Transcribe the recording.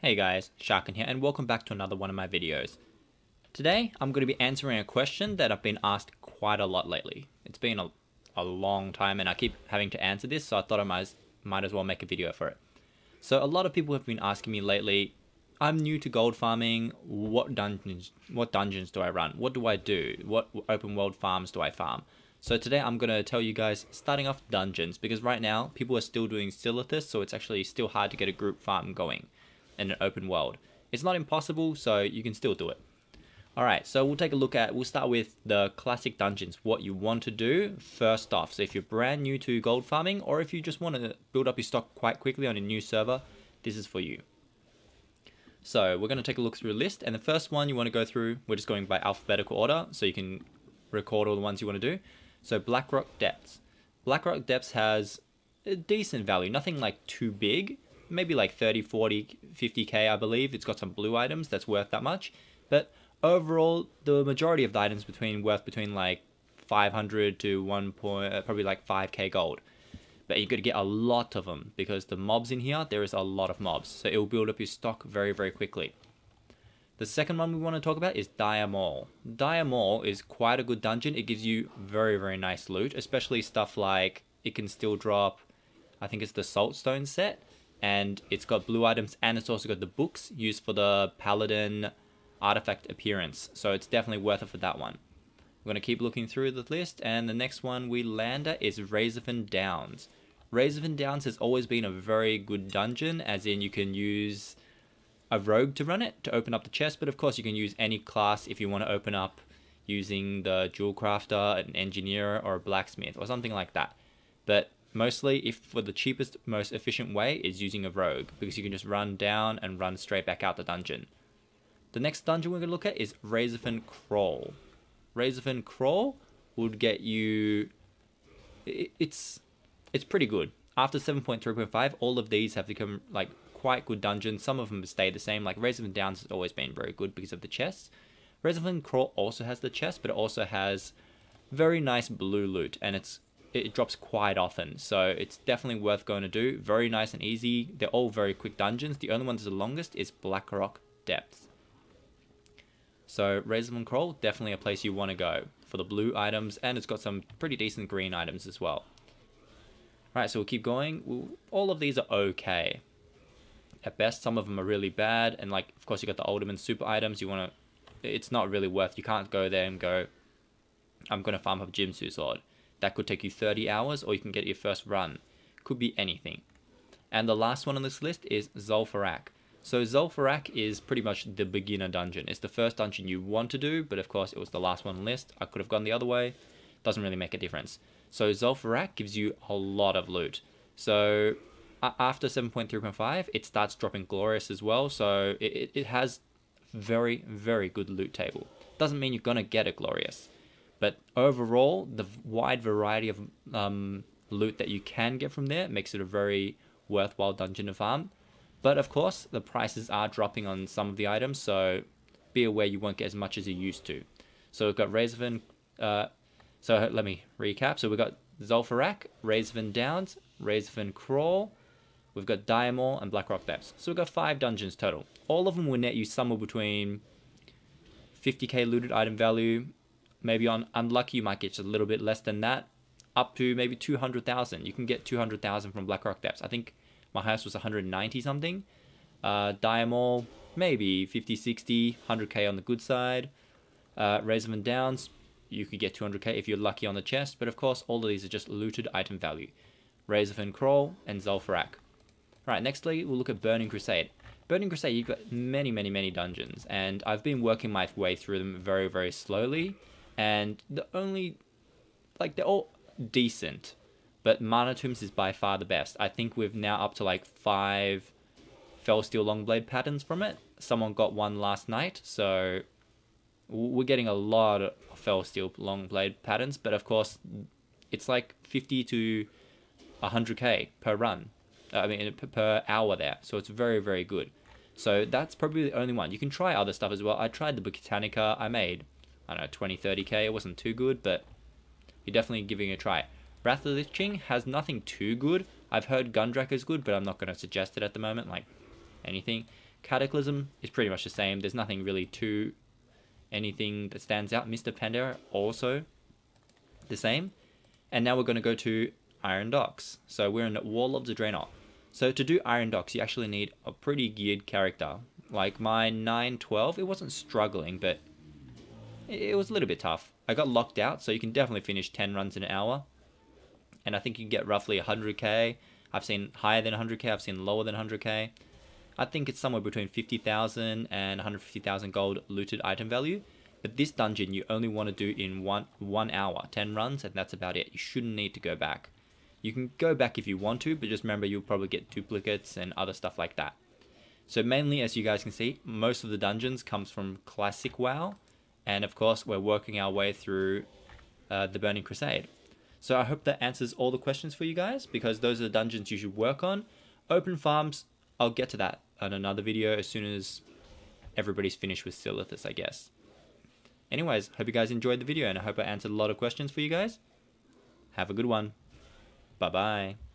Hey guys, Sharkin here and welcome back to another one of my videos. Today I'm going to be answering a question that I've been asked quite a lot lately. It's been a long time and I keep having to answer this, so I thought I might as well make a video for it. So a lot of people have been asking me lately, I'm new to gold farming, what dungeons do I run? What do I do? What open world farms do I farm? So today I'm going to tell you guys starting off dungeons, because right now people are still doing Silithus, so it's actually still hard to get a group farm going in an open world. It's not impossible, so you can still do it. Alright, so we'll start with the classic dungeons, what you want to do first off. So if you're brand new to gold farming, or if you just want to build up your stock quite quickly on a new server, this is for you. So we're going to take a look through a list, and the first one you want to go through, we're just going by alphabetical order, so you can record all the ones you want to do. So Blackrock Depths. Blackrock Depths has a decent value, nothing like too big, maybe like 30, 40, 50k I believe. It's got some blue items that's worth that much, but overall the majority of the items worth between like 500 to probably like 5k gold. But you got to get a lot of them because the mobs in here, there is a lot of mobs, so it will build up your stock very quickly. The second one we want to talk about is Dire Maul. Dire Maul is quite a good dungeon. It gives you very nice loot, especially stuff like it can still drop, I think it's the Saltstone set, and it's got blue items, and it's also got the books used for the Paladin artifact appearance, so it's definitely worth it for that one. We're going to keep looking through the list, and the next one we land at is Razorfen Downs. Razorfen Downs has always been a very good dungeon, as in you can use a rogue to run it to open up the chest, but of course you can use any class if you want to open up using the jewel crafter, an engineer, or a blacksmith, or something like that. But mostly, if for the cheapest, most efficient way is using a rogue, because you can just run down and run straight back out the dungeon. The next dungeon we're going to look at is Razorfen Crawl. Razorfen Crawl would get you... It's pretty good. After 7.3.5, all of these have become like quite good dungeons. Some of them stay the same. Like Razorfen Downs has always been very good because of the chests. Razorfen Crawl also has the chest, but it also has very nice blue loot, and it drops quite often, so it's definitely worth going to do. Very nice and easy. They're all very quick dungeons. The only one that's the longest is Blackrock Depths. So Razorfen Crawl, definitely a place you want to go for the blue items, and it's got some pretty decent green items as well. Right, so we'll keep going. All of these are okay. At best, some of them are really bad, and like, of course, you got the Alderman super items. It's not really worth. You can't go there and go, I'm going to farm up Jimsu Sword. That could take you 30 hours, or you can get your first run. Could be anything. And the last one on this list is Sulfur Rack. So Sulfur Rack is pretty much the beginner dungeon. It's the first dungeon you want to do, but of course it was the last one on the list. I could have gone the other way. Doesn't really make a difference. So Sulfur Rack gives you a lot of loot. So after 7.3.5, it starts dropping Glorious as well. So it has very good loot table. Doesn't mean you're going to get a Glorious. But overall, the wide variety of loot that you can get from there makes it a very worthwhile dungeon to farm. But of course, the prices are dropping on some of the items, so be aware you won't get as much as you used to. So we've got Razorfen. So let me recap. So we've got Sulfur Rack, Razorfen Downs, Razorfen Crawl. We've got Dire Maul and Blackrock Depths. So we've got 5 dungeons total. All of them will net you somewhere between 50k looted item value. Maybe on unlucky, you might get just a little bit less than that, up to maybe 200,000. You can get 200,000 from Blackrock Depths. I think my highest was 190 something. Dire Maul, maybe 50, 60, 100k on the good side. Razorfen Downs, you could get 200k if you're lucky on the chest, but of course all of these are just looted item value. Razorfen Crawl and Sulfur Rack. Alright, nextly we'll look at Burning Crusade. Burning Crusade, you've got many dungeons, and I've been working my way through them very slowly. And they're all decent, but Mana Tombs is by far the best. I think we're now up to like 5 Fellsteel Longblade patterns from it. Someone got one last night, so we're getting a lot of Fellsteel Longblade patterns, but of course, it's like 50 to 100k per run. I mean, per hour there, so it's very good. So that's probably the only one. You can try other stuff as well. I tried the Botanica. I made, I don't know, 20, 30k. It wasn't too good, but you're definitely giving it a try. Wrath of the Lich King has nothing too good. I've heard Gundrak is good, but I'm not going to suggest it at the moment, like anything. Cataclysm is pretty much the same. There's nothing really too anything that stands out. Mr. Pandora also the same. And now we're going to go to Iron Docks. So we're in Wall of the Draenor. So to do Iron Docks, you actually need a pretty geared character. Like my 912, it wasn't struggling, but it was a little bit tough. I got locked out, so you can definitely finish 10 runs in an hour. And I think you can get roughly 100k. I've seen higher than 100k, I've seen lower than 100k. I think it's somewhere between 50,000 and 150,000 gold looted item value. But this dungeon you only want to do in one hour, 10 runs, and that's about it. You shouldn't need to go back. You can go back if you want to, but just remember you'll probably get duplicates and other stuff like that. So mainly, as you guys can see, most of the dungeons comes from Classic WoW. And of course, we're working our way through the Burning Crusade. So I hope that answers all the questions for you guys, because those are the dungeons you should work on. Open farms, I'll get to that on another video as soon as everybody's finished with Silithus, I guess. Anyways, hope you guys enjoyed the video, and I hope I answered a lot of questions for you guys. Have a good one. Bye-bye.